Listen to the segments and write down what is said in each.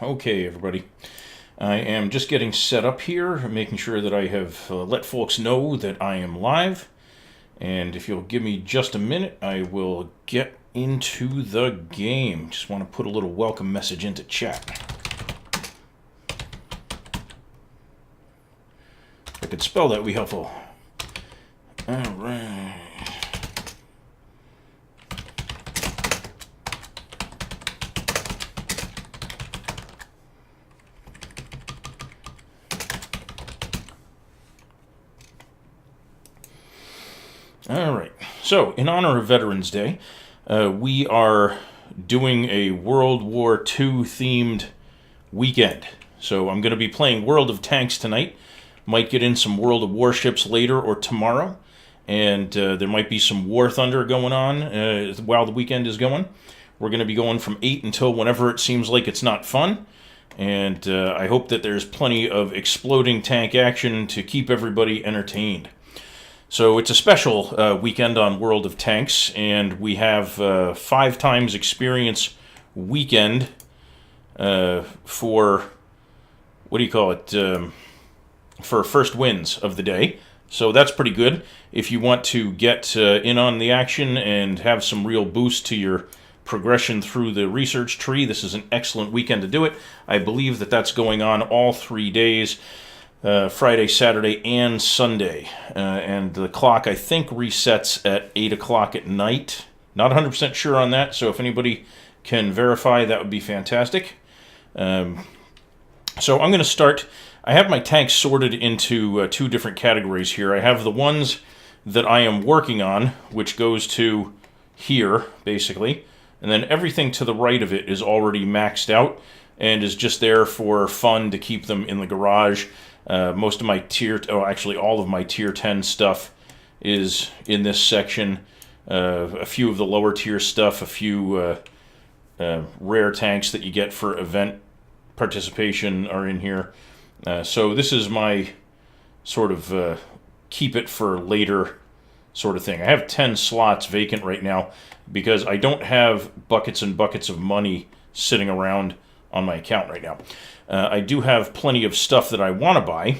Okay, everybody. I am just getting set up here, making sure that I have let folks know that I am live. And if you'll give me just a minute, I will get into the game. Just want to put a little welcome message into chat. If I could spell that, would be helpful. All right. All right. So, in honor of Veterans Day, we are doing a World War II themed weekend. So, I'm going to be playing World of Tanks tonight. Might get in some World of Warships later or tomorrow. And there might be some War Thunder going on while the weekend is going. We're going to be going from 8 until whenever it seems like it's not fun. And I hope that there's plenty of exploding tank action to keep everybody entertained. So it's a special weekend on World of Tanks, and we have 5 times experience weekend for, what do you call it, for first wins of the day. So that's pretty good. If you want to get in on the action and have some real boost to your progression through the research tree, this is an excellent weekend to do it. I believe that that's going on all 3 days. Friday, Saturday, and Sunday. And the clock, I think, resets at 8 o'clock at night. Not 100% sure on that, so if anybody can verify, that would be fantastic. So I'm going to start. I have my tanks sorted into 2 different categories here. I have the ones that I am working on, which goes to here, basically. And then everything to the right of it is already maxed out and is just there for fun to keep them in the garage. Most of my all of my tier 10 stuff is in this section. A few of the lower tier stuff, a few rare tanks that you get for event participation are in here. So this is my sort of keep it for later sort of thing. I have 10 slots vacant right now because I don't have buckets and buckets of money sitting around on my account right now. I do have plenty of stuff that I want to buy.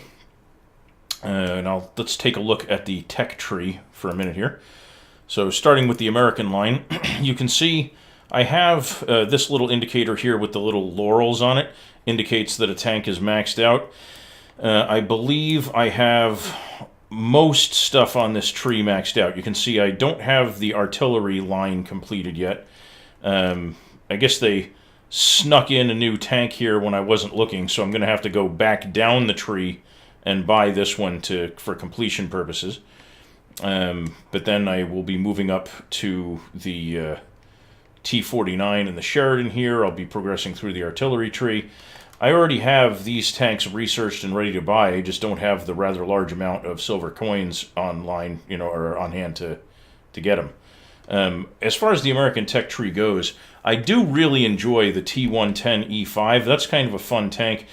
And let's take a look at the tech tree for a minute here. So starting with the American line, you can see I have this little indicator here with the little laurels on it. Indicates that a tank is maxed out. I believe I have most stuff on this tree maxed out. You can see I don't have the artillery line completed yet. I guess they snuck in a new tank here when I wasn't looking, so I'm going to have to go back down the tree and buy this one for completion purposes. But then I will be moving up to the T-49 and the Sheridan here. I'll be progressing through the artillery tree. I already have these tanks researched and ready to buy. I just don't have the rather large amount of silver coins online, or on hand to get them. As far as the American tech tree goes, I do really enjoy the T110E5. That's kind of a fun tank.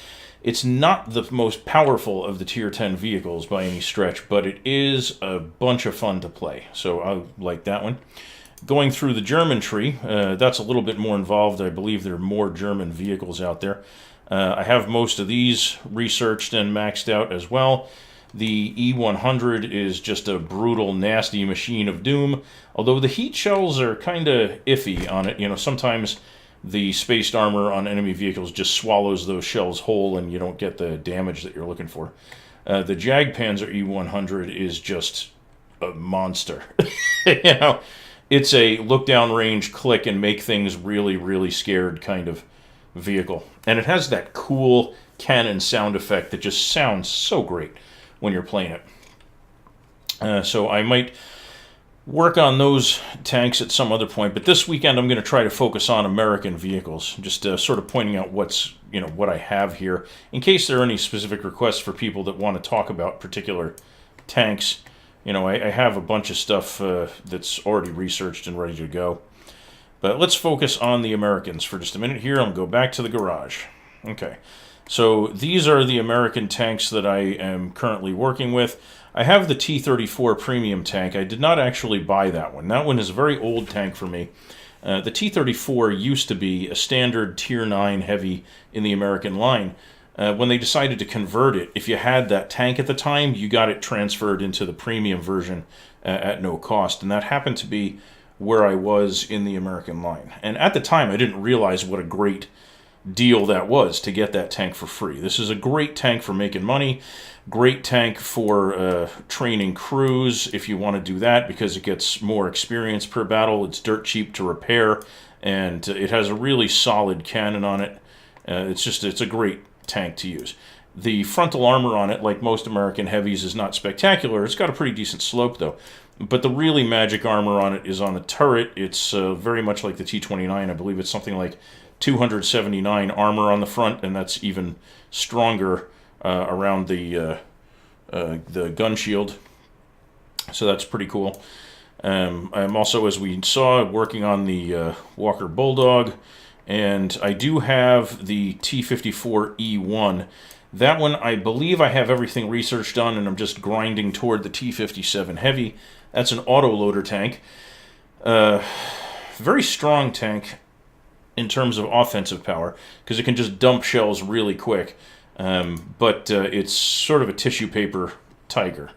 It's not the most powerful of the Tier 10 vehicles by any stretch, but it is a bunch of fun to play. So I like that one. Going through the German tree, that's a little bit more involved. I believe there are more German vehicles out there. I have most of these researched and maxed out as well. The E100 is just a brutal, nasty machine of doom, although the heat shells are kind of iffy on it. Sometimes the spaced armor on enemy vehicles just swallows those shells whole and you don't get the damage that you're looking for. The Jagdpanzer E100 is just a monster. It's a look-down range, click, and make things really, really scared kind of vehicle. And it has that cool cannon sound effect that just sounds so great when you're playing it. So I might work on those tanks at some other point, but this weekend I'm going to try to focus on American vehicles, just sort of pointing out what I have here, in case there are any specific requests for people that want to talk about particular tanks. I have a bunch of stuff that's already researched and ready to go. But let's focus on the Americans for just a minute here. I'll go back to the garage. Okay. So these are the American tanks that I am currently working with. I have the T-34 premium tank. I did not actually buy that one. That one is a very old tank for me. The T-34 used to be a standard Tier 9 heavy in the American line. When they decided to convert it, if you had that tank at the time, you got it transferred into the premium version at no cost. And that happened to be where I was in the American line. And at the time, I didn't realize what a great deal that was to get that tank for free. This is a great tank for making money, great tank for training crews if you want to do that, because it gets more experience per battle. It's dirt cheap to repair, and it has a really solid cannon on it. It's a great tank to use. The frontal armor on it, like most American heavies, is not spectacular. It's got a pretty decent slope, though. But the really magic armor on it is on the turret. It's very much like the T-29. I believe it's something like 279 armor on the front, and that's even stronger around the gun shield. So that's pretty cool. I'm also, as we saw, working on the Walker Bulldog, and I do have the T-54E1. That one, I believe I have everything researched on, and I'm just grinding toward the T-57 Heavy. That's an autoloader tank. Very strong tank in terms of offensive power, because it can just dump shells really quick. But it's sort of a tissue paper tiger.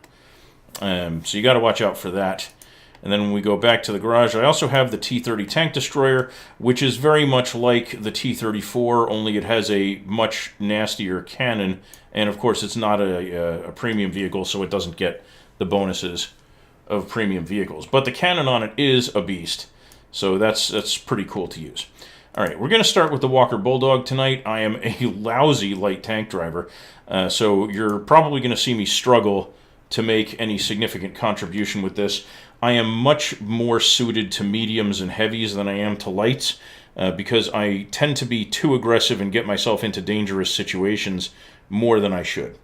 So you got to watch out for that. And then when we go back to the garage, I also have the T-30 tank destroyer, which is very much like the T-34, only it has a much nastier cannon. And of course, it's not a premium vehicle, so it doesn't get the bonuses of premium vehicles. But the cannon on it is a beast, so that's pretty cool to use. All right, we're going to start with the Walker Bulldog tonight. I am a lousy light tank driver, so you're probably going to see me struggle to make any significant contribution with this. I am much more suited to mediums and heavies than I am to lights, because I tend to be too aggressive and get myself into dangerous situations more than I should.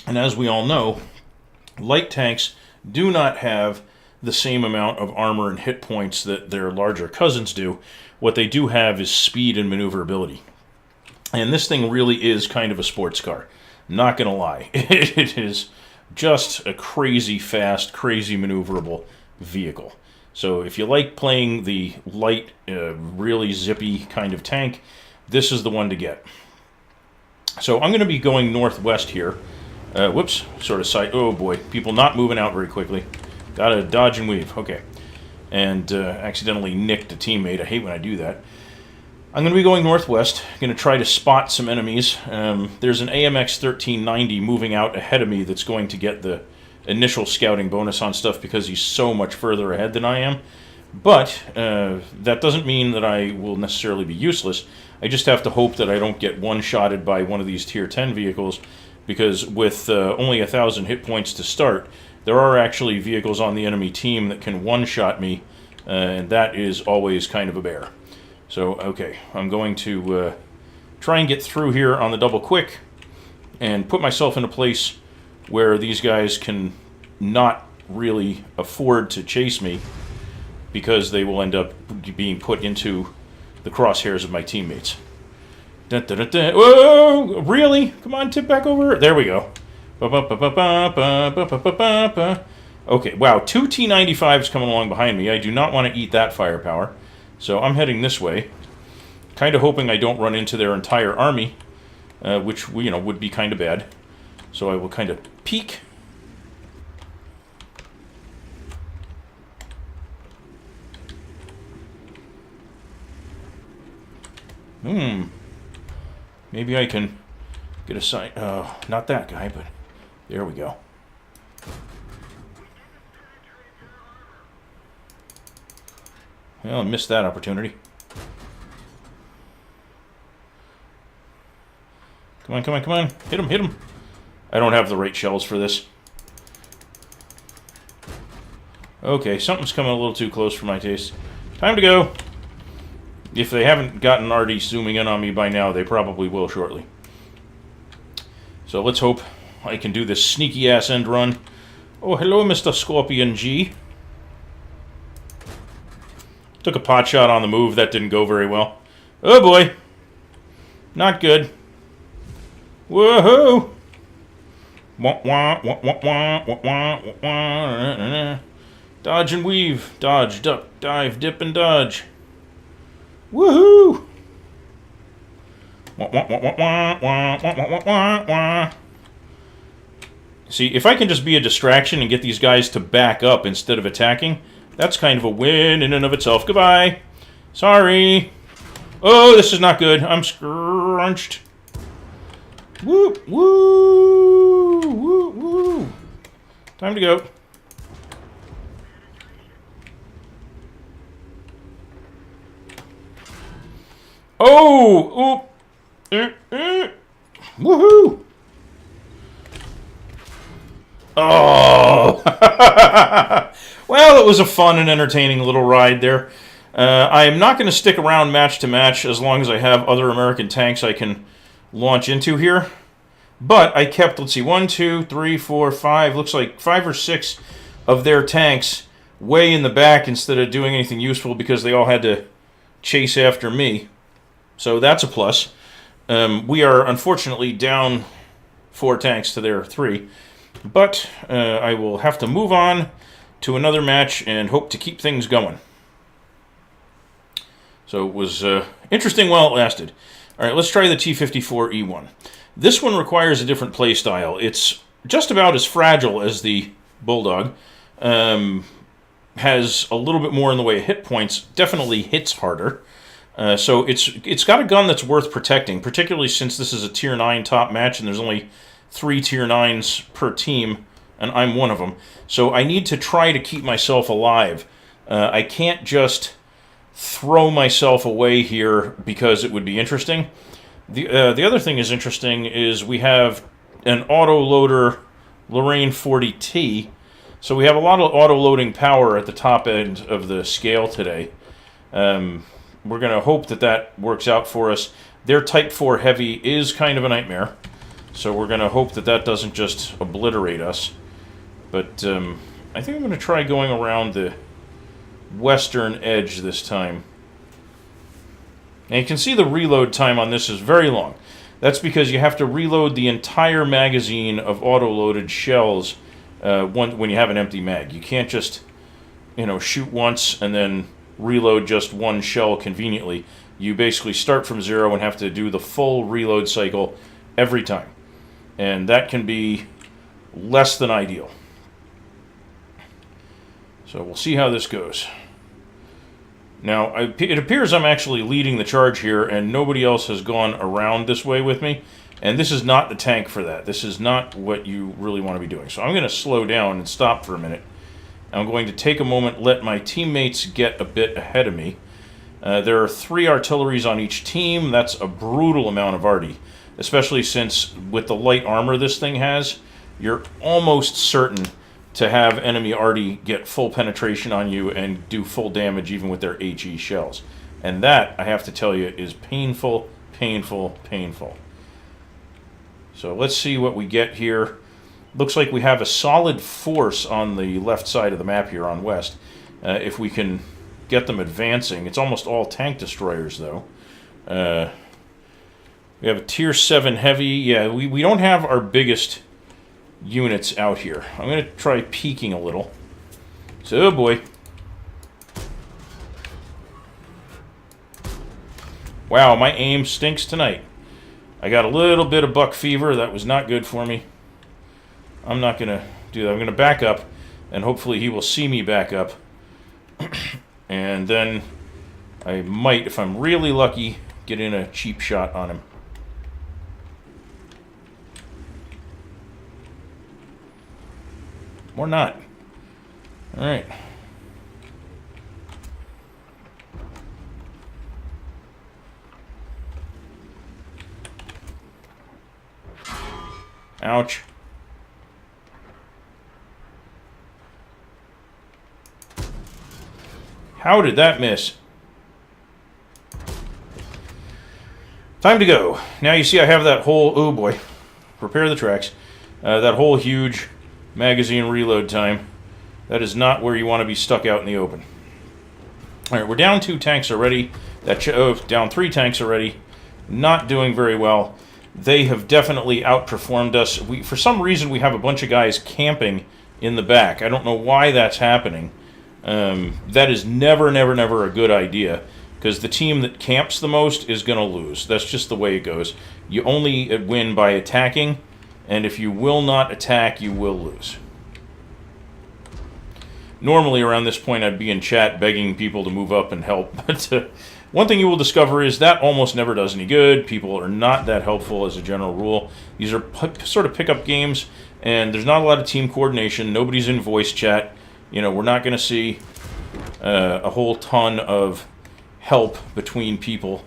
And as we all know, light tanks do not have the same amount of armor and hit points that their larger cousins do. What they do have is speed and maneuverability. And this thing really is kind of a sports car. Not gonna lie. It is just a crazy fast, crazy maneuverable vehicle. So if you like playing the light, really zippy kind of tank, this is the one to get. So I'm going to be going northwest here. Whoops, sort of side. Oh boy, people not moving out very quickly. Gotta dodge and weave. Okay. And accidentally nicked a teammate. I hate when I do that. I'm going to be going northwest. Going to try to spot some enemies. There's an AMX 1390 moving out ahead of me that's going to get the initial scouting bonus on stuff because he's so much further ahead than I am. But that doesn't mean that I will necessarily be useless. I just have to hope that I don't get one-shotted by one of these Tier 10 vehicles, because with only 1,000 hit points to start, there are actually vehicles on the enemy team that can one-shot me, and that is always kind of a bear. So, okay, I'm going to try and get through here on the double quick and put myself in a place where these guys can not really afford to chase me, because they will end up being put into the crosshairs of my teammates. Dun, dun, dun, dun. Whoa! Really? Come on, tip back over. There we go. Okay, wow, two T-95s coming along behind me. I do not want to eat that firepower. So I'm heading this way, kind of hoping I don't run into their entire army, which would be kind of bad. So I will kind of peek. Maybe I can get a sight. Oh, not that guy, but there we go. Well, I missed that opportunity. Come on, come on, come on. Hit him, hit him. I don't have the right shells for this. Okay, something's coming a little too close for my taste. Time to go. If they haven't gotten already zooming in on me by now, they probably will shortly. So let's hope I can do this sneaky-ass end run. Oh, hello, Mr. Scorpion G. Took a pot shot on the move. That didn't go very well. Oh, boy. Not good. Woohoo! Dodge and weave. Dodge, duck, dive, dip, and dodge. Woohoo! See, if I can just be a distraction and get these guys to back up instead of attacking, that's kind of a win in and of itself. Goodbye. Sorry. Oh, this is not good. I'm scrunched. Woo, woo, woo, woo. Time to go. Oh! Woohoo! Oh! Well, it was a fun and entertaining little ride there. I am not going to stick around match to match as long as I have other American tanks I can launch into here. But I kept, let's see, 1, 2, 3, 4, 5, looks like 5 or 6 of their tanks way in the back instead of doing anything useful because they all had to chase after me. So that's a plus. We are unfortunately down 4 tanks to their 3. But I will have to move on to another match and hope to keep things going. So it was interesting while it lasted. All right, let's try the T-54E1. This one requires a different playstyle. It's just about as fragile as the Bulldog. Has a little bit more in the way of hit points. Definitely hits harder. So it's got a gun that's worth protecting, particularly since this is a Tier 9 top match and there's only 3 Tier 9s per team, and I'm one of them. So I need to try to keep myself alive. I can't just throw myself away here because it would be interesting. The other thing is interesting is we have an auto-loader Lorraine 40T, so we have a lot of auto-loading power at the top end of the scale today. We're going to hope that that works out for us. Their Type 4 Heavy is kind of a nightmare, so we're going to hope that that doesn't just obliterate us. But I think I'm going to try going around the western edge this time. And you can see the reload time on this is very long. That's because you have to reload the entire magazine of auto-loaded shells when you have an empty mag. You can't just, shoot once and then reload just one shell conveniently. You basically start from 0 and have to do the full reload cycle every time. And that can be less than ideal. So we'll see how this goes. Now, it appears I'm actually leading the charge here, and nobody else has gone around this way with me. And this is not the tank for that. This is not what you really want to be doing. So I'm going to slow down and stop for a minute. I'm going to take a moment, let my teammates get a bit ahead of me. There are 3 artilleries on each team. That's a brutal amount of arty, especially since with the light armor this thing has, you're almost certain to have enemy arty get full penetration on you and do full damage even with their HE shells. And that, I have to tell you, is painful, painful, painful. So let's see what we get here. Looks like we have a solid force on the left side of the map here on west. If we can get them advancing. It's almost all tank destroyers, though. We have a Tier 7 Heavy. Yeah, we don't have our biggest units out here. I'm going to try peeking a little. So, oh boy. Wow, my aim stinks tonight. I got a little bit of buck fever. That was not good for me. I'm not going to do that. I'm going to back up, and hopefully he will see me back up. And then I might, if I'm really lucky, get in a cheap shot on him. Or not. All right. Ouch. How did that miss? Time to go. Now you see I have that whole, oh boy, prepare the tracks, that whole huge magazine reload time. That is not where you want to be stuck out in the open. Alright, we're down 2 tanks already. Down 3 tanks already. Not doing very well. They have definitely outperformed us. For some reason, we have a bunch of guys camping in the back. I don't know why that's happening. That is never, never, never a good idea, because the team that camps the most is going to lose. That's just the way it goes. You only win by attacking, and if you will not attack, you will lose. Normally around this point I'd be in chat begging people to move up and help, but one thing you will discover is that almost never does any good. People are not that helpful as a general rule. These are sort of pickup games, and there's not a lot of team coordination. Nobody's in voice chat. You know, we're not going to see a whole ton of help between people.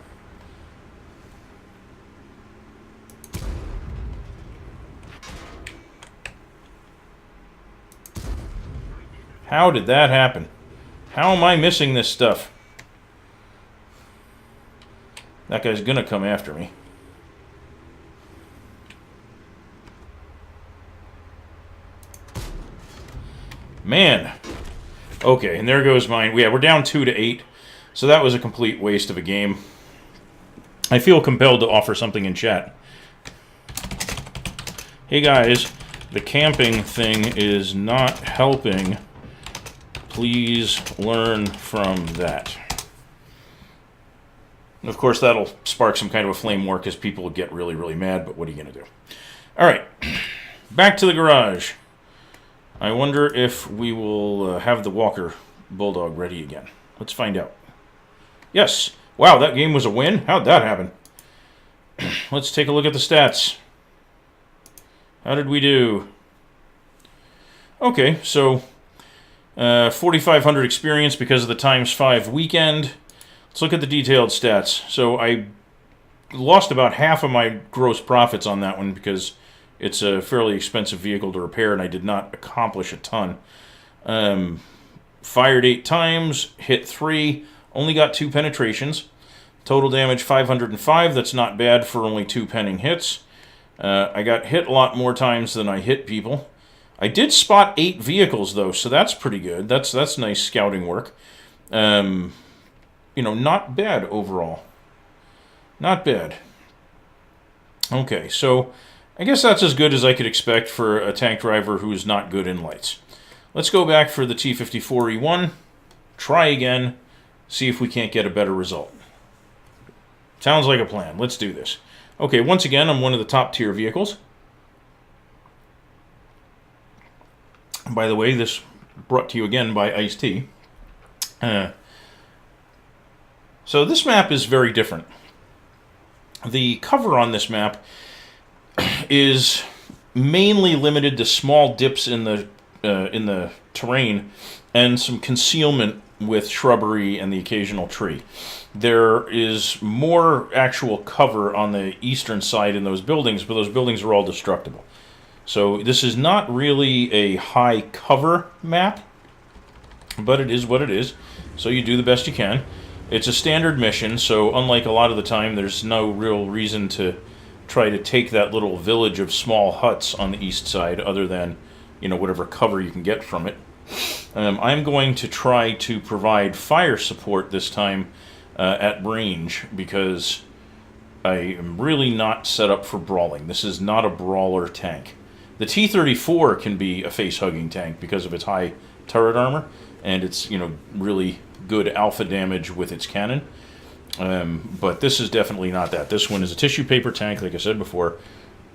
How did that happen? How am I missing this stuff? That guy's gonna come after me. Man. Okay, and there goes mine. Yeah, we're down 2-8. So that was a complete waste of a game. I feel compelled to offer something in chat. Hey guys, the camping thing is not helping. Please learn from that. Of course, that'll spark some kind of a flame war because people will get really, really mad, but what are you going to do? All right, back to the garage. I wonder if we will have the Walker Bulldog ready again. Let's find out. Yes. Wow, that game was a win? How'd that happen? Let's take a look at the stats. How did we do? Okay, so 4,500 experience because of the ×5 weekend. Let's look at the detailed stats. So I lost about half of my gross profits on that one because it's a fairly expensive vehicle to repair and I did not accomplish a ton. Fired 8 times, hit 3, only got 2 penetrations. Total damage 505, that's not bad for only 2 penning hits. I got hit a lot more times than I hit people. I did spot 8 vehicles, though, so that's pretty good. That's nice scouting work. You know, not bad overall. Not bad. Okay, so I guess that's as good as I could expect for a tank driver who is not good in lights. Let's go back for the T-54E1, try again, see if we can't get a better result. Sounds like a plan. Let's do this. Okay, once again, I'm one of the top tier vehicles. By the way, this brought to you again by Ice-T. So this map is very different. The cover on this map is mainly limited to small dips in the terrain and some concealment with shrubbery and the occasional tree. There is more actual cover on the eastern side in those buildings, but those buildings are all destructible. So this is not really a high cover map, but it is what it is. So you do the best you can. It's a standard mission, so unlike a lot of the time, there's no real reason to try to take that little village of small huts on the east side, other than, you know, whatever cover you can get from it. I'm going to try to provide fire support this time at range, because I am really not set up for brawling. This is not a brawler tank. The T-34 can be a face-hugging tank because of its high turret armor, and it's, you know, really good alpha damage with its cannon. But this is definitely not that. This one is a tissue paper tank, like I said before.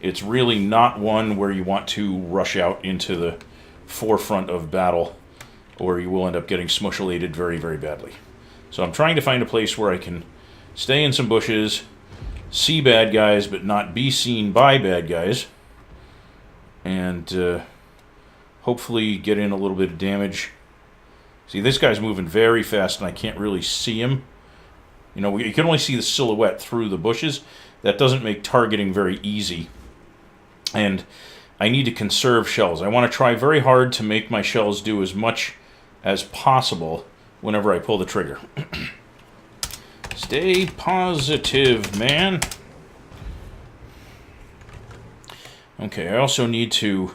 It's really not one where you want to rush out into the forefront of battle, or you will end up getting smushulated very, very badly. So I'm trying to find a place where I can stay in some bushes, see bad guys, but not be seen by bad guys, and hopefully get in a little bit of damage. See, this guy's moving very fast, and I can't really see him. You know, you can only see the silhouette through the bushes. That doesn't make targeting very easy. And I need to conserve shells. I want to try very hard to make my shells do as much as possible whenever I pull the trigger. Stay positive, man. Okay, I also need to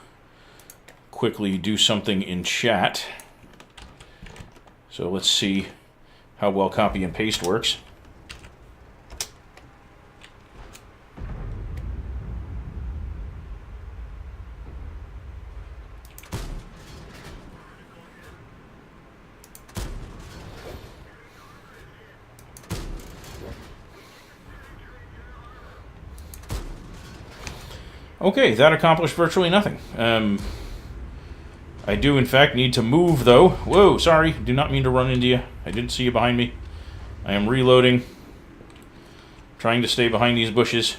quickly do something in chat. So let's see how well copy and paste works. Okay, that accomplished virtually nothing. I do, in fact, need to move, though. Whoa, sorry. Do not mean to run into you. I didn't see you behind me. I am reloading. Trying to stay behind these bushes.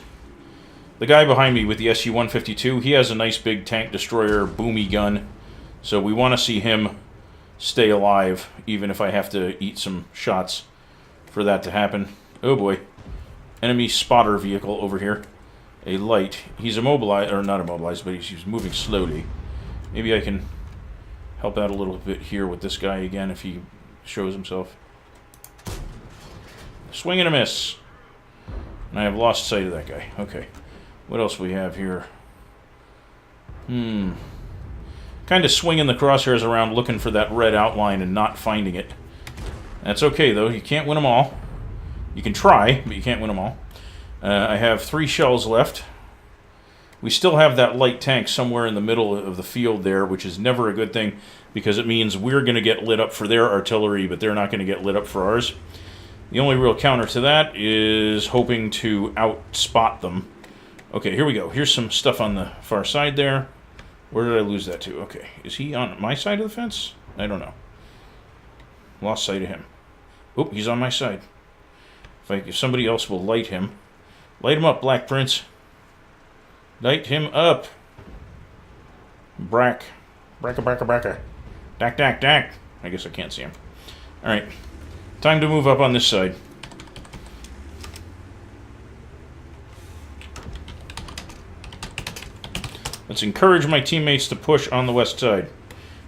The guy behind me with the SU-152, he has a nice big tank destroyer boomy gun. So we want to see him stay alive, even if I have to eat some shots for that to happen. Oh boy. Enemy spotter vehicle over here. A light. He's immobilized, or not immobilized, but he's moving slowly. Maybe I can help out a little bit here with this guy again if he shows himself. Swing and a miss. And I have lost sight of that guy. Okay. What else we have here? Kind of swinging the crosshairs around looking for that red outline and not finding it. That's okay, though. You can't win them all. You can try, but you can't win them all. I have 3 shells left. We still have that light tank somewhere in the middle of the field there, which is never a good thing because it means we're going to get lit up for their artillery, but they're not going to get lit up for ours. The only real counter to that is hoping to outspot them. Okay, here we go. Here's some stuff on the far side there. Where did I lose that to? Okay, is he on my side of the fence? I don't know. Lost sight of him. Oop, he's on my side. If somebody else will light him. Light him up, Black Prince. Light him up. Bracka. Dak, dak, dak. I guess I can't see him. Alright. Time to move up on this side. Let's encourage my teammates to push on the west side.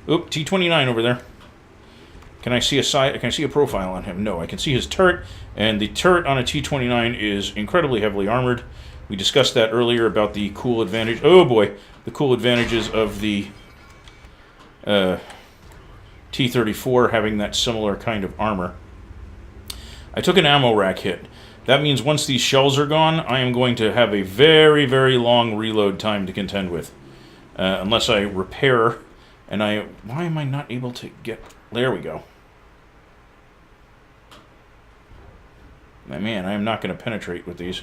Oop, T-29 over there. Can I see a side? Can I see a profile on him? No, I can see his turret, and the turret on a T-29 is incredibly heavily armored. We discussed that earlier about the cool advantage. Oh boy, the cool advantages of the T-34 having that similar kind of armor. I took an ammo rack hit. That means once these shells are gone, I am going to have a very, very long reload time to contend with. Unless I repair, and why am I not able to get... There we go. Man, I am not going to penetrate with these.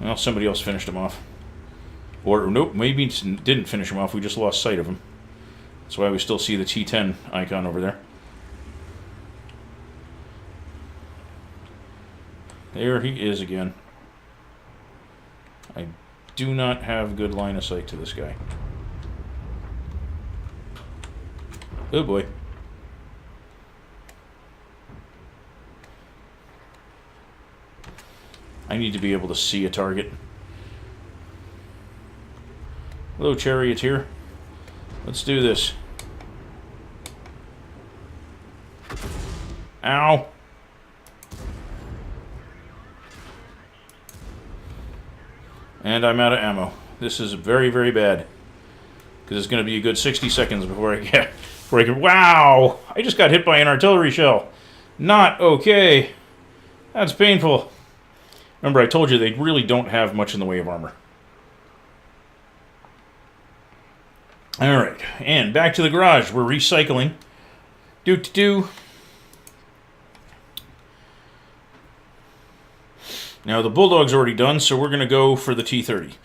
Well, somebody else finished him off. Or, nope, maybe didn't finish him off, we just lost sight of him. That's why we still see the T-10 icon over there. There he is again. I do not have good line of sight to this guy. Oh boy. I need to be able to see a target. Hello, Charioteer. Let's do this. Ow! And I'm out of ammo. This is very, very bad. Because it's going to be a good 60 seconds before I get... Wow! I just got hit by an artillery shell. Not okay. That's painful. Remember, I told you they really don't have much in the way of armor. Alright, and back to the garage. We're recycling. Do-do-do. Now, the Bulldog's already done, so we're going to go for the T-30.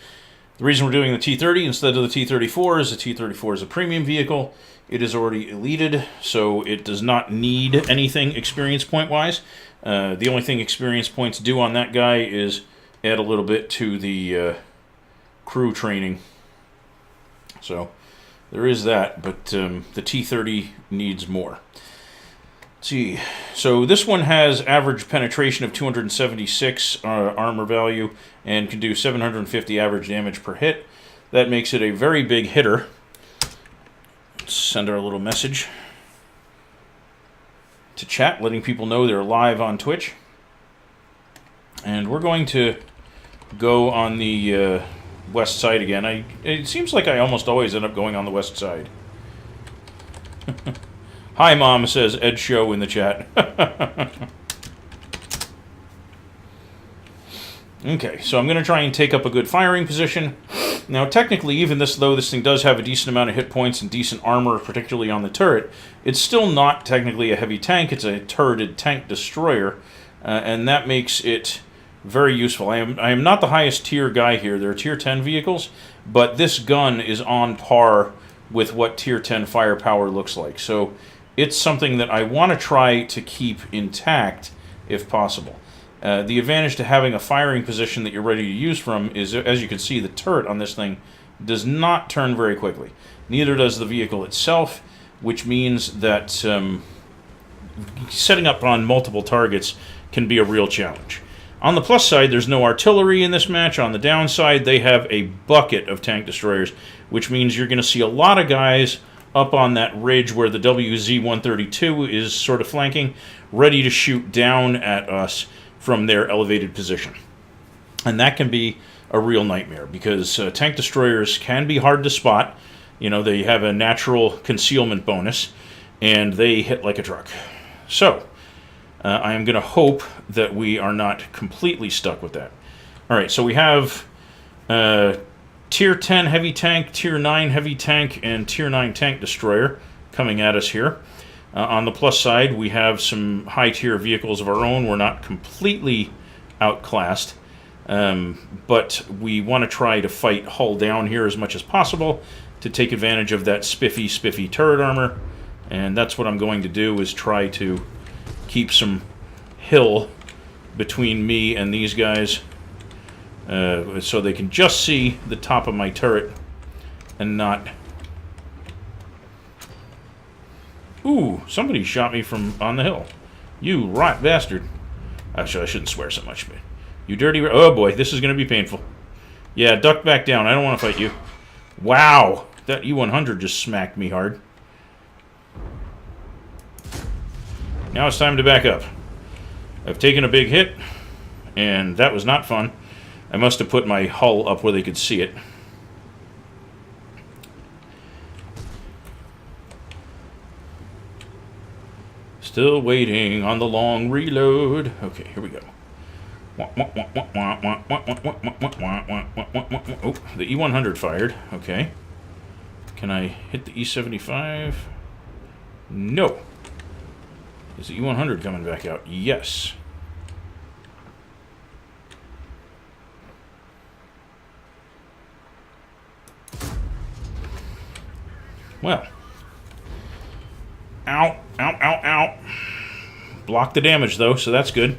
The reason we're doing the T-30 instead of the T-34 is the T-34 is a premium vehicle. It is already elited, so it does not need anything experience point-wise. The only thing experience points do on that guy is add a little bit to the crew training. So, there is that, but the T-30 needs more. Let's see. So this one has average penetration of 276 armor value and can do 750 average damage per hit. That makes it a very big hitter. Let's send our little message to chat, letting people know they're live on Twitch. And we're going to go on the west side again. It seems like I almost always end up going on the west side. Hi, Mom, says Ed Show in the chat. Okay, so I'm going to try and take up a good firing position. Now, technically, even though this thing does have a decent amount of hit points and decent armor, particularly on the turret, it's still not technically a heavy tank. It's a turreted tank destroyer, and that makes it Very useful. I am not the highest tier guy here. There are tier 10 vehicles, but this gun is on par with what tier 10 firepower looks like. So it's something that I want to try to keep intact if possible. The advantage to having a firing position that you're ready to use from is, as you can see, the turret on this thing does not turn very quickly. Neither does the vehicle itself, which means that setting up on multiple targets can be a real challenge. On the plus side, there's no artillery in this match. On the downside, they have a bucket of tank destroyers, which means you're going to see a lot of guys up on that ridge where the WZ-132 is sort of flanking, ready to shoot down at us from their elevated position. And that can be a real nightmare, because tank destroyers can be hard to spot. You know, they have a natural concealment bonus, and they hit like a truck. So I am going to hope that we are not completely stuck with that. All right, so we have Tier 10 heavy tank, Tier 9 heavy tank, and Tier 9 tank destroyer coming at us here. On the plus side, we have some high-tier vehicles of our own. We're not completely outclassed, but we want to try to fight hull down here as much as possible to take advantage of that spiffy turret armor. And that's what I'm going to do, is try to keep some hill between me and these guys, so they can just see the top of my turret and not... Ooh, somebody shot me from on the hill. You rot bastard. Actually, I shouldn't swear so much, but you dirty... Oh boy, this is going to be painful. Yeah, duck back down. I don't want to fight you. Wow, that E-100 just smacked me hard. Now it's time to back up. I've taken a big hit, and that was not fun. I must have put my hull up where they could see it. Still waiting on the long reload. Okay, here we go. Oh, the E-100 fired. Okay. Can I hit the E-75? No. Is the E-100 coming back out? Yes. Well. Ow, ow, ow, ow. Block the damage, though, so that's good.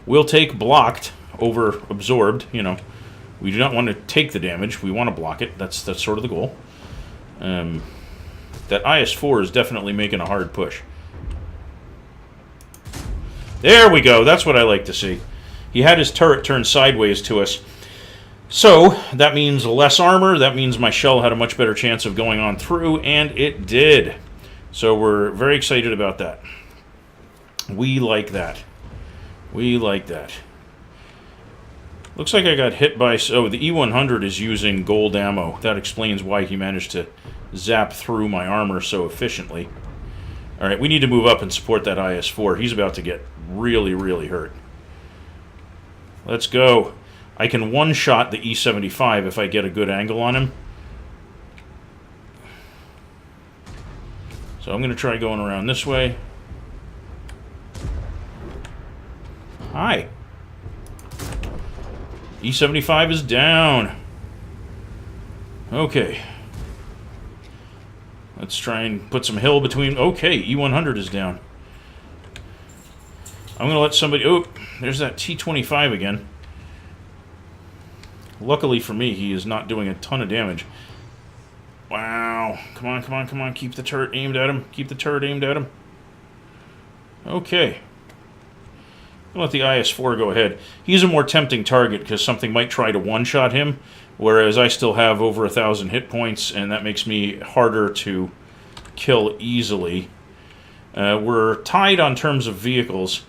We'll take blocked over absorbed, you know. We do not want to take the damage. We want to block it. That's sort of the goal. That IS-4 is definitely making a hard push. There we go. That's what I like to see. He had his turret turned sideways to us. So, that means less armor. That means my shell had a much better chance of going on through, and it did. So we're very excited about that. We like that. We like that. Looks like I got hit by... Oh, the E-100 is using gold ammo. That explains why he managed to zap through my armor so efficiently. Alright, we need to move up and support that IS-4. He's about to get really, really hurt. Let's go. I can one-shot the E-75 if I get a good angle on him. So I'm going to try going around this way. Hi. E-75 is down. Okay. Let's try and put some hill between... Okay, E-100 is down. I'm going to let somebody... Oh, there's that T-25 again. Luckily for me, he is not doing a ton of damage. Wow. Come on, come on, come on. Keep the turret aimed at him. Keep the turret aimed at him. Okay. I'll let the IS-4 go ahead. He's a more tempting target because something might try to one-shot him, whereas I still have over 1,000 hit points, and that makes me harder to kill easily. We're tied on terms of vehicles,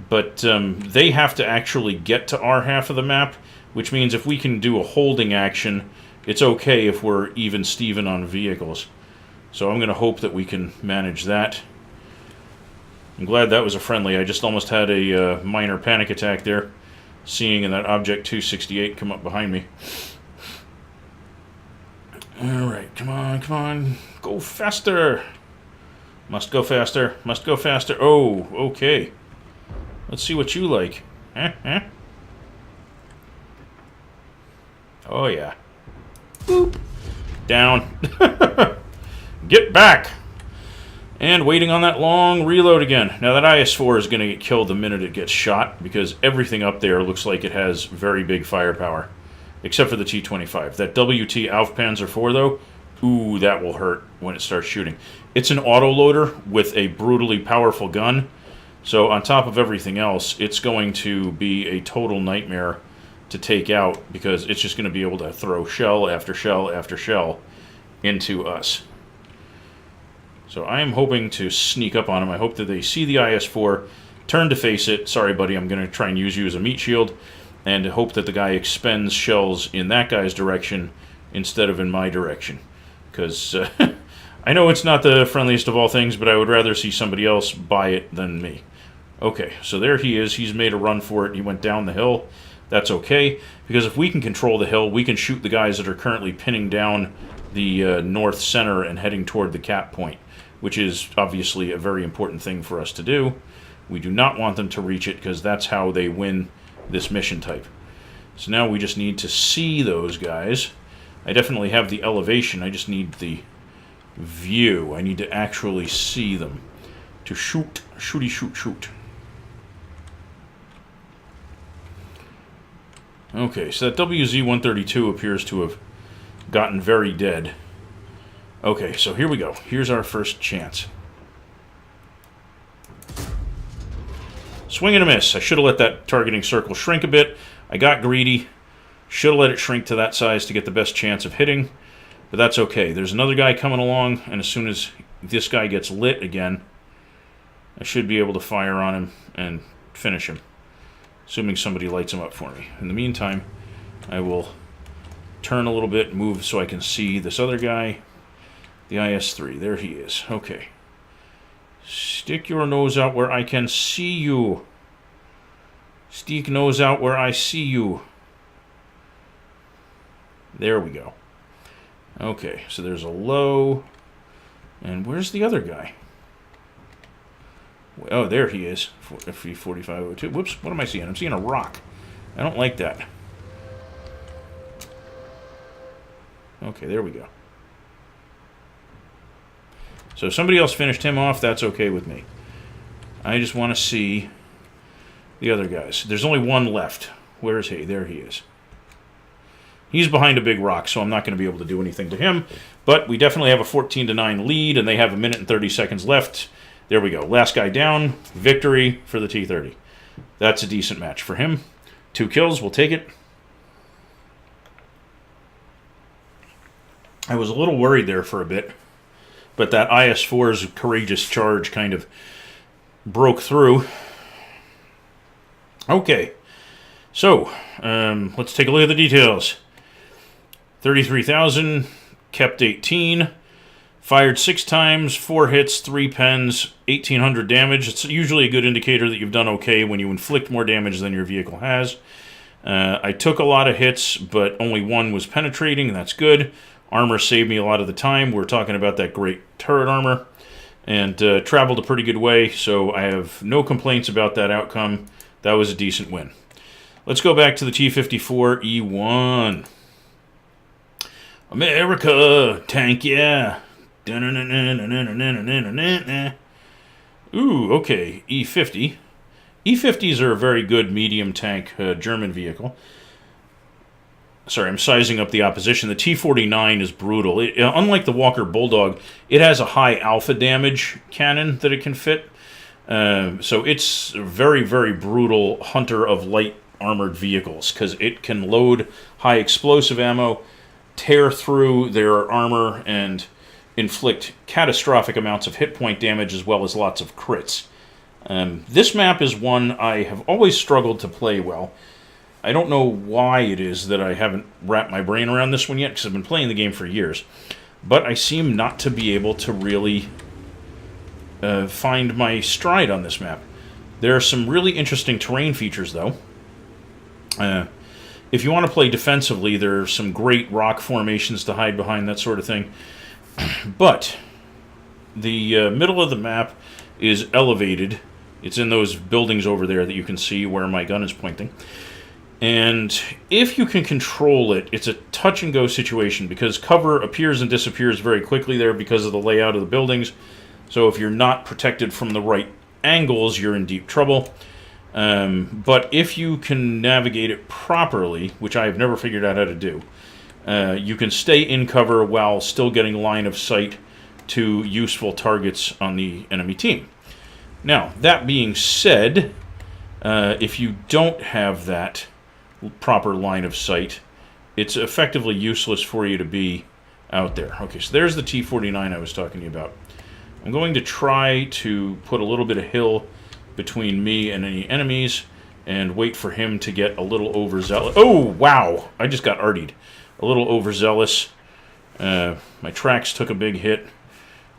but they have to actually get to our half of the map, which means if we can do a holding action, it's okay if we're even-steven on vehicles. So I'm going to hope that we can manage that. I'm glad that was a friendly. I just almost had a minor panic attack there, seeing that Object 268 come up behind me. Alright, come on, come on. Go faster! Must go faster, must go faster. Oh, okay. Let's see what you like. Oh, yeah. Boop. Down. Get back! And waiting on that long reload again. Now, that IS-4 is going to get killed the minute it gets shot, because everything up there looks like it has very big firepower. Except for the T-25. That WT Aufpanzer IV, though, ooh, that will hurt when it starts shooting. It's an autoloader with a brutally powerful gun, so on top of everything else, it's going to be a total nightmare to take out, because it's just going to be able to throw shell after shell after shell into us. So I am hoping to sneak up on them. I hope that they see the IS-4, turn to face it. Sorry, buddy, I'm going to try and use you as a meat shield, and hope that the guy expends shells in that guy's direction instead of in my direction. Because I know it's not the friendliest of all things, but I would rather see somebody else buy it than me. Okay, so there he is. He's made a run for it. He went down the hill. That's okay, because if we can control the hill, we can shoot the guys that are currently pinning down the north center and heading toward the cap point, which is obviously a very important thing for us to do. We do not want them to reach it, because that's how they win this mission type. So now we just need to see those guys. I definitely have the elevation, I just need the view. I need to actually see them. To shoot. Shooty shoot shoot. Okay, so that WZ-132 appears to have gotten very dead. Okay, so here we go. Here's our first chance. Swing and a miss. I should have let that targeting circle shrink a bit. I got greedy. Should have let it shrink to that size to get the best chance of hitting. But that's okay. There's another guy coming along, and as soon as this guy gets lit again, I should be able to fire on him and finish him. Assuming somebody lights him up for me. In the meantime, I will turn a little bit, move so I can see this other guy. The IS-3. There he is. Okay. Stick your nose out where I can see you. Stick nose out where I see you. There we go. Okay, so there's a low. And where's the other guy? Oh, there he is. FV-4502. Whoops, what am I seeing? I'm seeing a rock. I don't like that. Okay, there we go. So if somebody else finished him off, that's okay with me. I just want to see the other guys. There's only one left. Where is he? There he is. He's behind a big rock, so I'm not going to be able to do anything to him. But we definitely have a 14-9 lead, and they have 1 minute and 30 seconds left. There we go. Last guy down. Victory for the T-30. That's a decent match for him. 2 kills. We'll take it. I was a little worried there for a bit, but that IS-4's courageous charge kind of broke through. Okay. So, let's take a look at the details. 33,000, kept 18, fired 6 times, 4 hits, 3 pens, 1,800 damage. It's usually a good indicator that you've done okay when you inflict more damage than your vehicle has. I took a lot of hits, but only 1 was penetrating. That's good. Armor saved me a lot of the time. We're talking about that great turret armor. And traveled a pretty good way, so I have no complaints about that outcome. That was a decent win. Let's go back to the T-54E1. America! Tank, yeah! Ooh, okay. E-50. E-50s are a very good medium tank German vehicle. Sorry, I'm sizing up the opposition. The T-49 is brutal. Unlike the Walker Bulldog, it has a high alpha damage cannon that it can fit. So it's a very, very brutal hunter of light armored vehicles, because it can load high explosive ammo, tear through their armor, and inflict catastrophic amounts of hit point damage as well as lots of crits. This map is one I have always struggled to play well. I don't know why it is that I haven't wrapped my brain around this one yet, because I've been playing the game for years. But I seem not to be able to really find my stride on this map. There are some really interesting terrain features, though. If you want to play defensively, there are some great rock formations to hide behind, that sort of thing. But the middle of the map is elevated. It's in those buildings over there that you can see where my gun is pointing. And if you can control it, it's a touch-and-go situation because cover appears and disappears very quickly there because of the layout of the buildings. So if you're not protected from the right angles, you're in deep trouble. But if you can navigate it properly, which I have never figured out how to do, you can stay in cover while still getting line of sight to useful targets on the enemy team. Now, that being said, if you don't have that proper line of sight, it's effectively useless for you to be out there. Okay, so there's the T-49 I was talking to you about. I'm going to try to put a little bit of hill between me and any enemies and wait for him to get a little overzealous. Oh, wow! I just got artied. A little overzealous. My tracks took a big hit.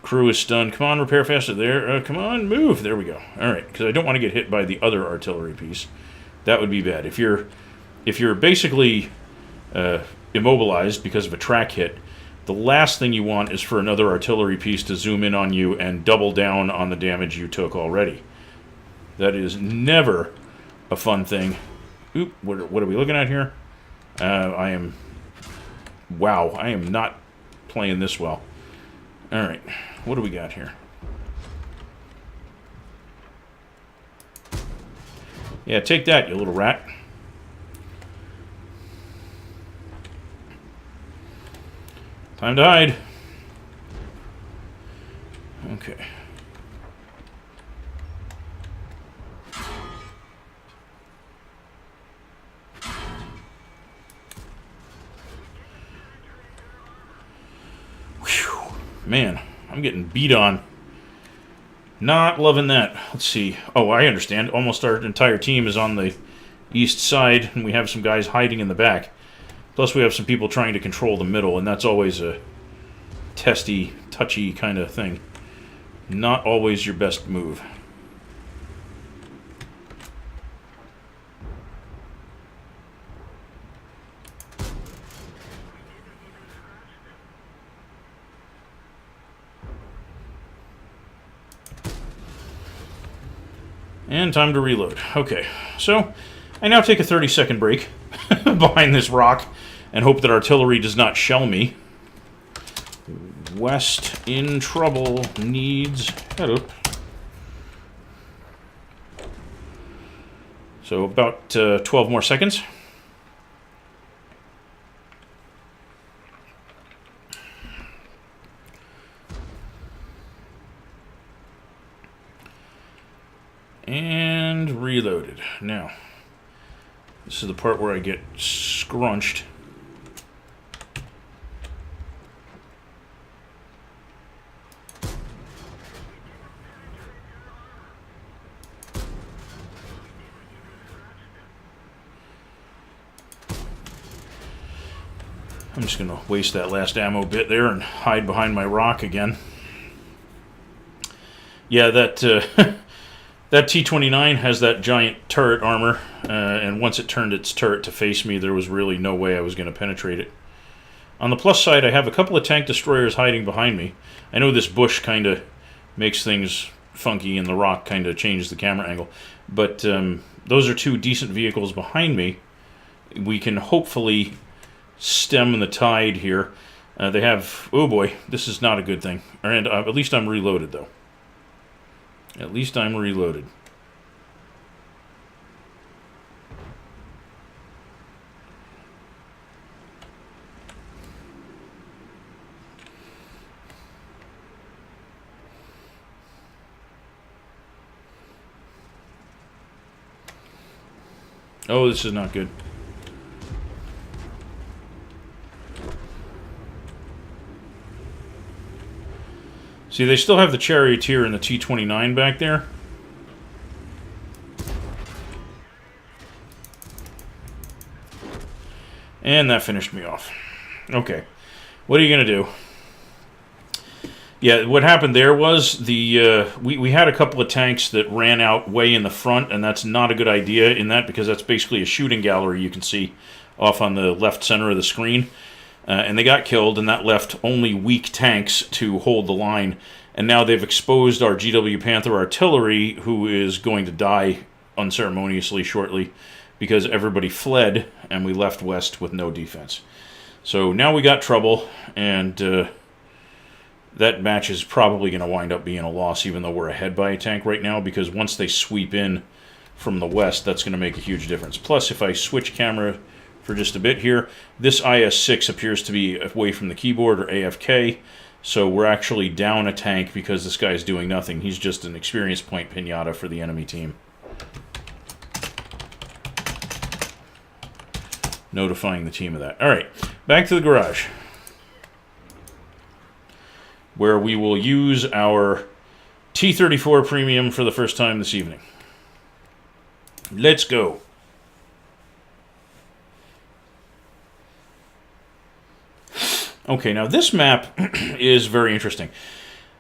Crew is stunned. Come on, repair faster. There. Come on, move. There we go. All right, because I don't want to get hit by the other artillery piece. That would be bad. If you're basically immobilized because of a track hit, the last thing you want is for another artillery piece to zoom in on you and double down on the damage you took already. That is never a fun thing. Oop, what are we looking at here? Wow, I am not playing this well. Alright, what do we got here? Yeah, take that, you little rat. Time to hide. Okay. Whew. Man, I'm getting beat on. Not loving that. Let's see. Oh, I understand. Almost our entire team is on the east side, and we have some guys hiding in the back. Plus, we have some people trying to control the middle, and that's always a testy, touchy kind of thing. Not always your best move. And time to reload. Okay, so I now take a 30-second break behind this rock and hope that artillery does not shell me. West in trouble, needs help. So about 12 more seconds. And reloaded. Now, this is the part where I get scrunched. I'm just going to waste that last ammo bit there and hide behind my rock again. Yeah, that that T-29 has that giant turret armor, and once it turned its turret to face me, there was really no way I was going to penetrate it. On the plus side, I have a couple of tank destroyers hiding behind me. I know this bush kind of makes things funky and the rock kind of changes the camera angle, but those are two decent vehicles behind me. We can hopefully stem the tide here. They have... Oh boy, this is not a good thing. And at least I'm reloaded, though. At least I'm reloaded. Oh, this is not good. See, they still have the Charioteer and the T-29 back there. And that finished me off. Okay. What are you going to do? Yeah, what happened there was we had a couple of tanks that ran out way in the front, and that's not a good idea in that because that's basically a shooting gallery you can see off on the left center of the screen. And they got killed, and that left only weak tanks to hold the line. And now they've exposed our GW Panther artillery, who is going to die unceremoniously shortly, because everybody fled and we left west with no defense. So now we got trouble, and that match is probably going to wind up being a loss, even though we're ahead by a tank right now, because once they sweep in from the west, that's going to make a huge difference. Plus, if I switch camera for just a bit here, this IS-6 appears to be away from the keyboard, or AFK, so we're actually down a tank because this guy's doing nothing. He's just an experience point pinata for the enemy team. Notifying the team of that. Alright, back to the garage, where we will use our T-34 Premium for the first time this evening. Let's go. Okay, now this map is very interesting.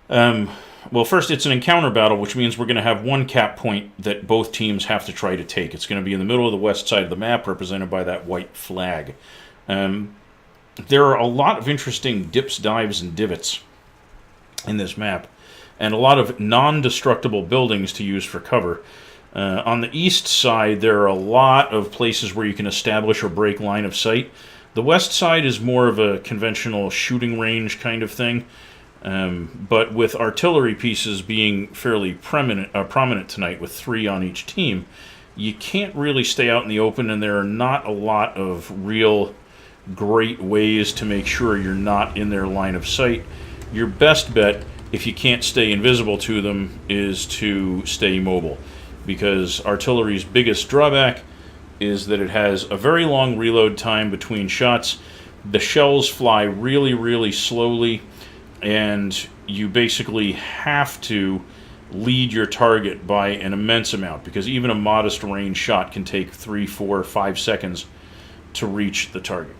Well, first, it's an encounter battle, which means we're going to have one cap point that both teams have to try to take. It's going to be in the middle of the west side of the map, represented by that white flag. There are a lot of interesting dips, dives, and divots in this map, and a lot of non-destructible buildings to use for cover. On the east side, there are a lot of places where you can establish or break line of sight. The west side is more of a conventional shooting range kind of thing, but with artillery pieces being fairly prominent tonight, with 3 on each team, you can't really stay out in the open, and there are not a lot of real great ways to make sure you're not in their line of sight. Your best bet, if you can't stay invisible to them, is to stay mobile, because artillery's biggest drawback is that it has a very long reload time between shots. The shells fly really, really slowly, and you basically have to lead your target by an immense amount, because even a modest range shot can take 3, 4, 5 seconds to reach the target.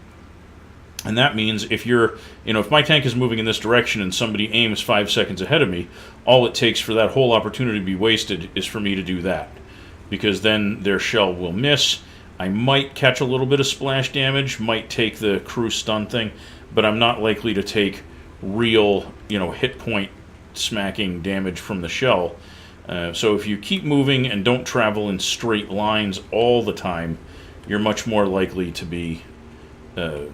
And that means if if my tank is moving in this direction and somebody aims 5 seconds ahead of me, all it takes for that whole opportunity to be wasted is for me to do that, because then their shell will miss. I might catch a little bit of splash damage, might take the crew stun thing, but I'm not likely to take real, hit point smacking damage from the shell. So if you keep moving and don't travel in straight lines all the time, you're much more likely to be a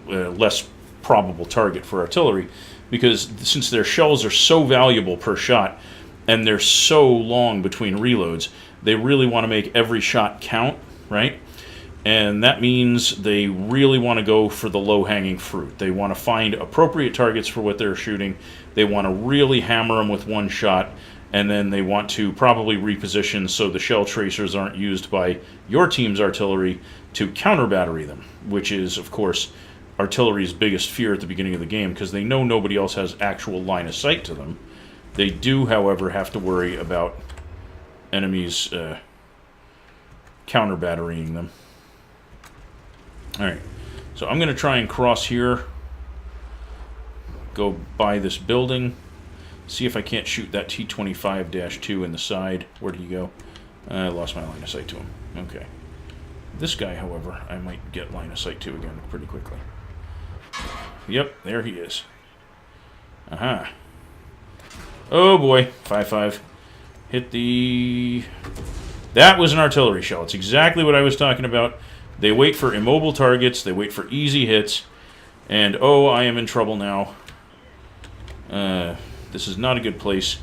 less probable target for artillery, because since their shells are so valuable per shot and they're so long between reloads, they really want to make every shot count, right? And that means they really want to go for the low-hanging fruit. They want to find appropriate targets for what they're shooting. They want to really hammer them with one shot, and then they want to probably reposition so the shell tracers aren't used by your team's artillery to counter-battery them, which is, of course, artillery's biggest fear at the beginning of the game, because they know nobody else has actual line of sight to them. They do, however, have to worry about enemies counter-batterying them. Alright, so I'm going to try and cross here, go by this building, see if I can't shoot that T-25-2 in the side. Where did he go? I lost my line of sight to him. Okay. This guy, however, I might get line of sight to again pretty quickly. Yep, there he is. Aha. Oh boy, 5-5. Hit the... That was an artillery shell. It's exactly what I was talking about. They wait for immobile targets, they wait for easy hits, and oh, I am in trouble now. This is not a good place.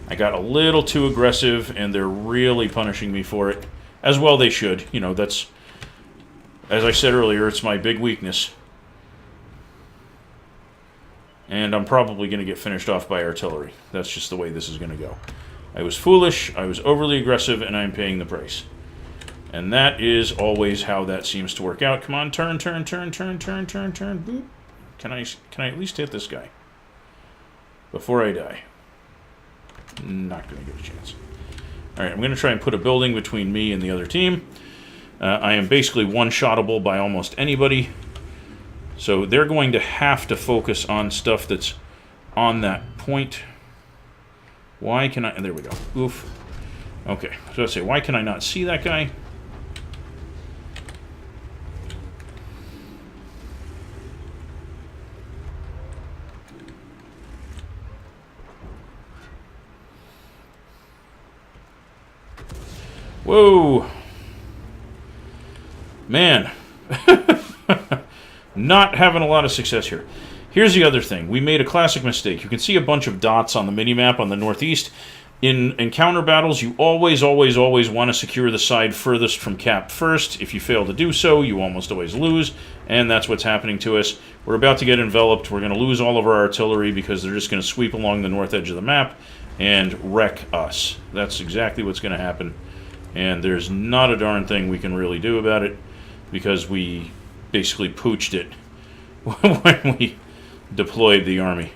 I got a little too aggressive, and they're really punishing me for it. As well they should. That's... As I said earlier, it's my big weakness. And I'm probably going to get finished off by artillery. That's just the way this is going to go. I was foolish, I was overly aggressive, and I'm paying the price. And that is always how that seems to work out. Come on, turn, turn, turn, turn, turn, turn, turn. Boop. Can I at least hit this guy before I die? Not going to get a chance. Alright, I'm going to try and put a building between me and the other team. I am basically one-shottable by almost anybody. So they're going to have to focus on stuff that's on that point. Why can I... There we go. Oof. Okay, so let's say, why can I not see that guy? Whoa. Man. Not having a lot of success here. Here's the other thing. We made a classic mistake. You can see a bunch of dots on the minimap on the northeast. In encounter battles, you always want to secure the side furthest from cap first. If you fail to do so, you almost always lose, and that's what's happening to us. We're about to get enveloped. We're going to lose all of our artillery because they're just going to sweep along the north edge of the map and wreck us. That's exactly what's going to happen, and there's not a darn thing we can really do about it because we basically pooched it when we deployed the army.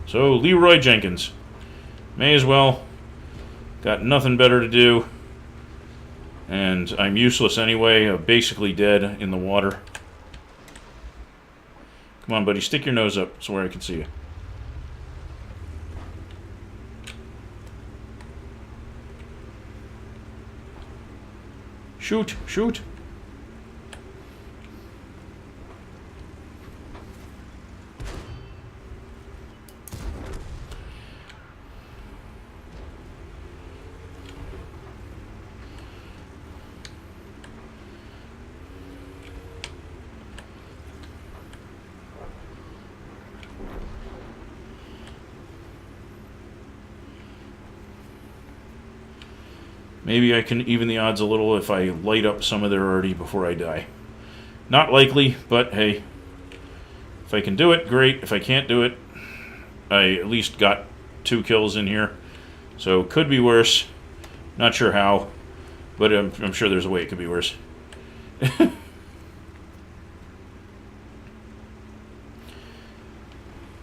So, Leroy Jenkins. May as well. Got nothing better to do. And I'm useless anyway. I'm basically dead in the water. Come on, buddy. Stick your nose up so where I can see you. Shoot! Shoot! Maybe I can even the odds a little if I light up some of their arty before I die. Not likely, but hey. If I can do it, great. If I can't do it, I at least got 2 kills in here. So, could be worse. Not sure how, but I'm sure there's a way it could be worse.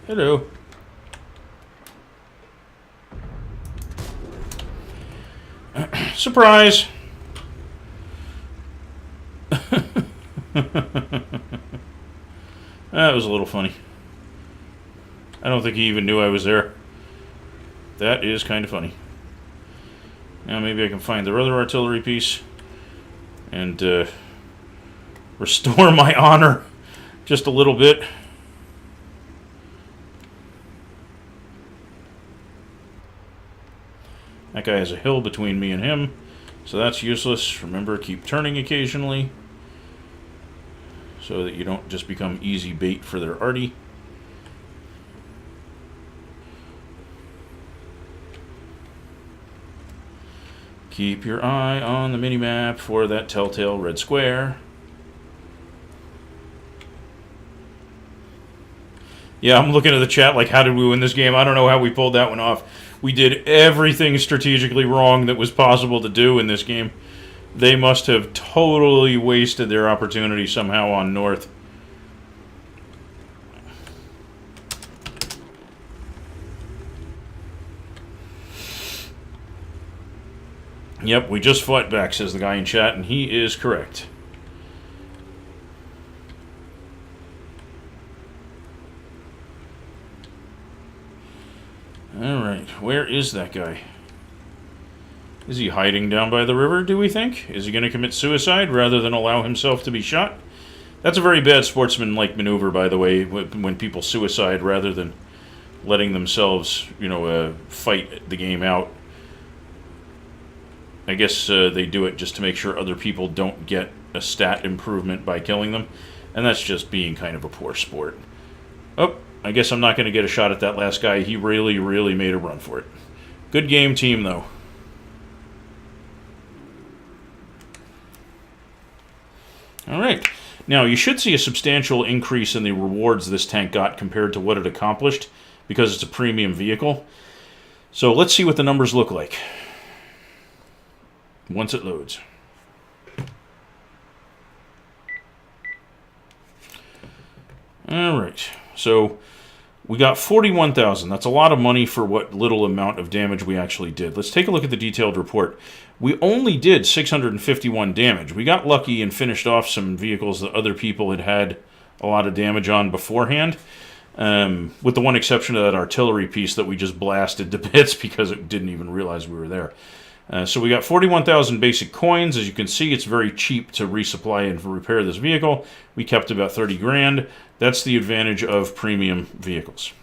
Hello. Surprise! That was a little funny. I don't think he even knew I was there. That is kind of funny. Now maybe I can find their other artillery piece and restore my honor just a little bit. That guy has a hill between me and him, so that's useless. Remember, keep turning occasionally so that you don't just become easy bait for their arty. Keep your eye on the minimap for that telltale red square. Yeah, I'm looking at the chat like, how did we win this game? I don't know how we pulled that one off. We did everything strategically wrong that was possible to do in this game. They must have totally wasted their opportunity somehow on North. Yep, we just fought back, says the guy in chat, and he is correct. Alright, where is that guy? Is he hiding down by the river, do we think? Is he going to commit suicide rather than allow himself to be shot? That's a very bad sportsman-like maneuver, by the way, when people suicide rather than letting themselves, fight the game out. I guess they do it just to make sure other people don't get a stat improvement by killing them, and that's just being kind of a poor sport. Oh, I guess I'm not going to get a shot at that last guy. He really, really made a run for it. Good game, team, though. All right. Now, you should see a substantial increase in the rewards this tank got compared to what it accomplished, because it's a premium vehicle. So let's see what the numbers look like once it loads. All right. So we got 41,000. That's a lot of money for what little amount of damage we actually did. Let's take a look at the detailed report. We only did 651 damage. We got lucky and finished off some vehicles that other people had had a lot of damage on beforehand, with the one exception of that artillery piece that we just blasted to bits because it didn't even realize we were there. So we got 41,000 basic coins. As you can see, it's very cheap to resupply and repair this vehicle. We kept about 30 grand. That's the advantage of premium vehicles.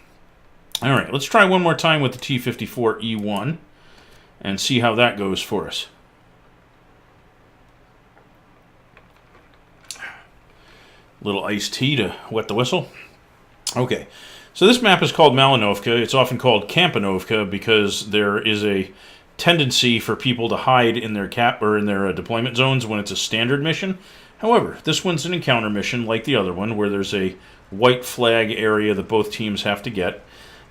All right, let's try one more time with the T-54E1 and see how that goes for us. Little iced tea to wet the whistle. Okay, so this map is called Malinovka. It's often called Kampanovka because there is a tendency for people to hide in their deployment zones when it's a standard mission. However, this one's an encounter mission like the other one, where there's a white flag area that both teams have to get.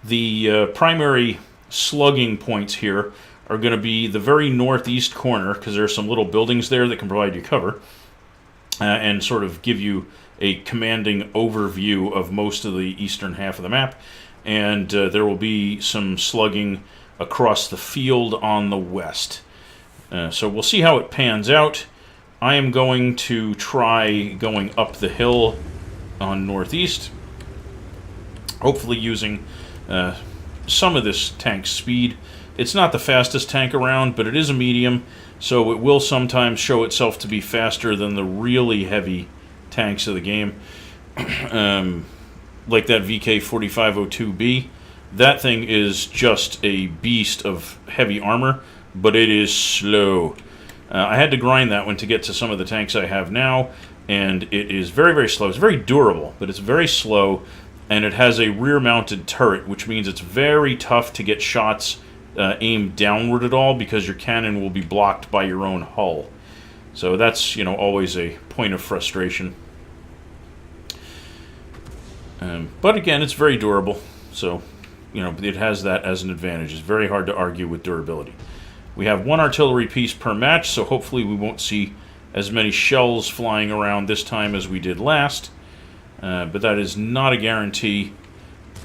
The primary slugging points here are going to be the very northeast corner, because there are some little buildings there that can provide you cover and sort of give you a commanding overview of most of the eastern half of the map. And there will be some slugging across the field on the west. So we'll see how it pans out. I am going to try going up the hill on northeast, hopefully using some of this tank's speed. It's not the fastest tank around, but it is a medium, so it will sometimes show itself to be faster than the really heavy tanks of the game. Like that VK4502B. That thing is just a beast of heavy armor, but it is slow. I had to grind that one to get to some of the tanks I have now, and it is very, very slow. It's very durable, but it's very slow, and it has a rear-mounted turret, which means it's very tough to get shots aimed downward at all, because your cannon will be blocked by your own hull. So that's, always a point of frustration. But again, it's very durable, so, it has that as an advantage. It's very hard to argue with durability. We have one artillery piece per match, so hopefully we won't see as many shells flying around this time as we did last. But that is not a guarantee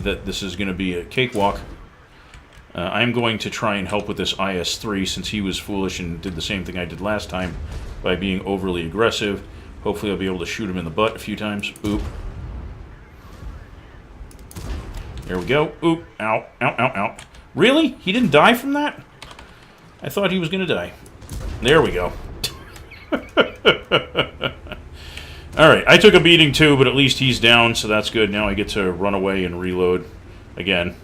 that this is going to be a cakewalk. I'm going to try and help with this IS-3, since he was foolish and did the same thing I did last time by being overly aggressive. Hopefully I'll be able to shoot him in the butt a few times. Oop. There we go. Oop. Ow. Ow, ow, ow. Really? He didn't die from that? I thought he was going to die. There we go. Alright, I took a beating too, but at least he's down, so that's good. Now I get to run away and reload again.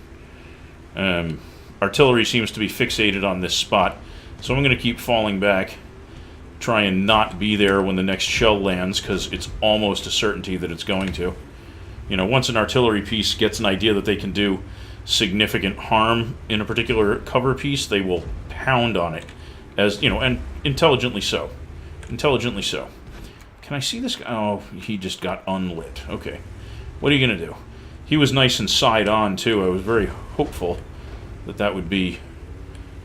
Artillery seems to be fixated on this spot, so I'm going to keep falling back. Try and not be there when the next shell lands, because it's almost a certainty that it's going to. Once an artillery piece gets an idea that they can do significant harm in a particular cover piece, they will pound on it, and intelligently so. Intelligently so. Can I see this guy? Oh, he just got unlit. Okay. What are you going to do? He was nice and side on, too. I was very hopeful that that would be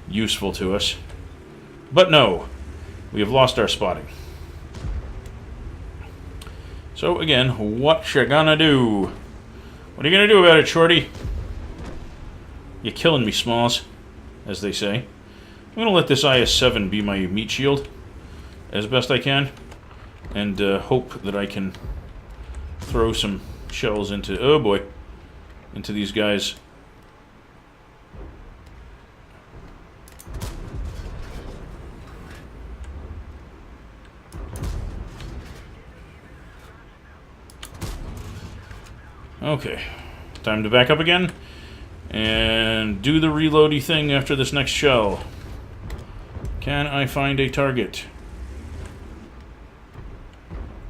useful to us. But no. We have lost our spotting. So, again, what you gonna do? What are you gonna do about it, Shorty? You're killing me, Smalls, as they say. I'm gonna let this IS-7 be my meat shield as best I can, and hope that I can throw some shells into, oh boy, into these guys. Okay, time to back up again and do the reloady thing after this next shell. Can I find a target?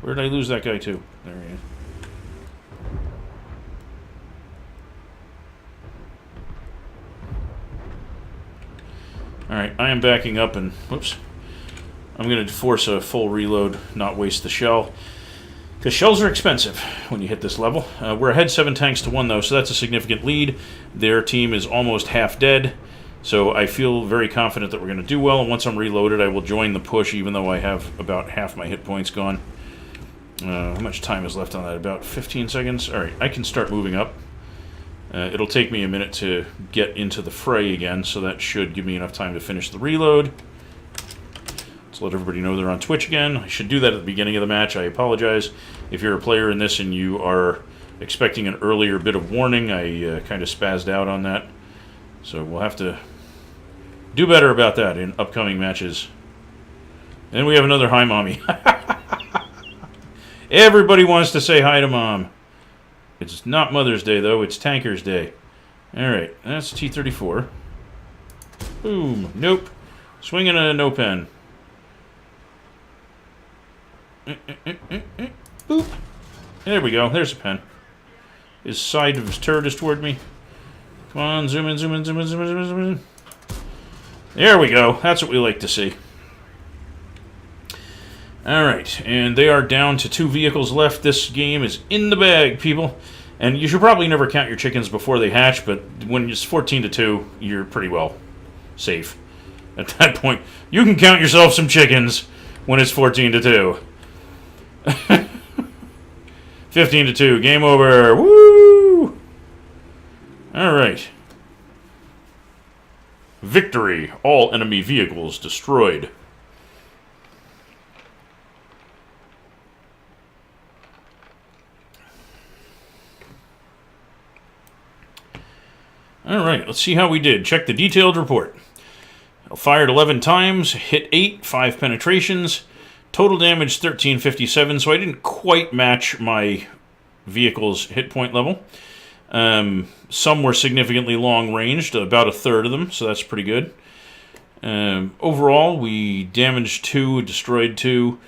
Where did I lose that guy to? There he is. Alright, I am backing up and, whoops, I'm going to force a full reload, not waste the shell. Because shells are expensive when you hit this level. We're ahead 7 tanks to 1 though, so that's a significant lead. Their team is almost half dead, so I feel very confident that we're going to do well, and once I'm reloaded I will join the push, even though I have about half my hit points gone. How much time is left on that? About 15 seconds? Alright, I can start moving up. It'll take me a minute to get into the fray again, so that should give me enough time to finish the reload. Let's let everybody know they're on Twitch again. I should do that at the beginning of the match. I apologize. If you're a player in this and you are expecting an earlier bit of warning, I kind of spazzed out on that. So we'll have to do better about that in upcoming matches. And we have another hi, Mommy. Everybody wants to say hi to Mom. It's not Mother's Day, though. It's Tankers Day. Alright, that's T-34. Boom. Nope. Swinging a no pen. Boop. There we go. There's a pen. His side of his turret is toward me. Come on, zoom in, zoom in, zoom in, zoom in, zoom in, zoom in. There we go. That's what we like to see. Alright, and they are down to 2 vehicles left. This game is in the bag, people. And you should probably never count your chickens before they hatch, but when it's 14-2, you're pretty well safe. At that point, you can count yourself some chickens when it's 14-2. 15-2, game over. Woo! Alright. Victory. All enemy vehicles destroyed. Alright, let's see how we did. Check the detailed report. I fired 11 times, hit 8, 5 penetrations, total damage 1357, so I didn't quite match my vehicle's hit point level. Some were significantly long-ranged, about a third of them, so that's pretty good. Overall, we damaged 2, destroyed 2.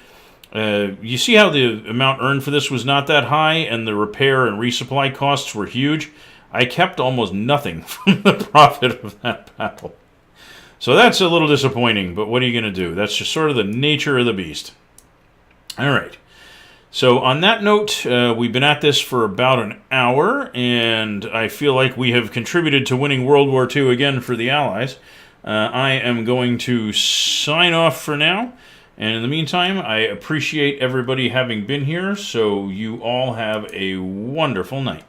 You see how the amount earned for this was not that high, and the repair and resupply costs were huge? I kept almost nothing from the profit of that battle. So that's a little disappointing, but what are you going to do? That's just sort of the nature of the beast. Alright. So on that note, we've been at this for about an hour, and I feel like we have contributed to winning World War II again for the Allies. I am going to sign off for now, and in the meantime, I appreciate everybody having been here, so you all have a wonderful night.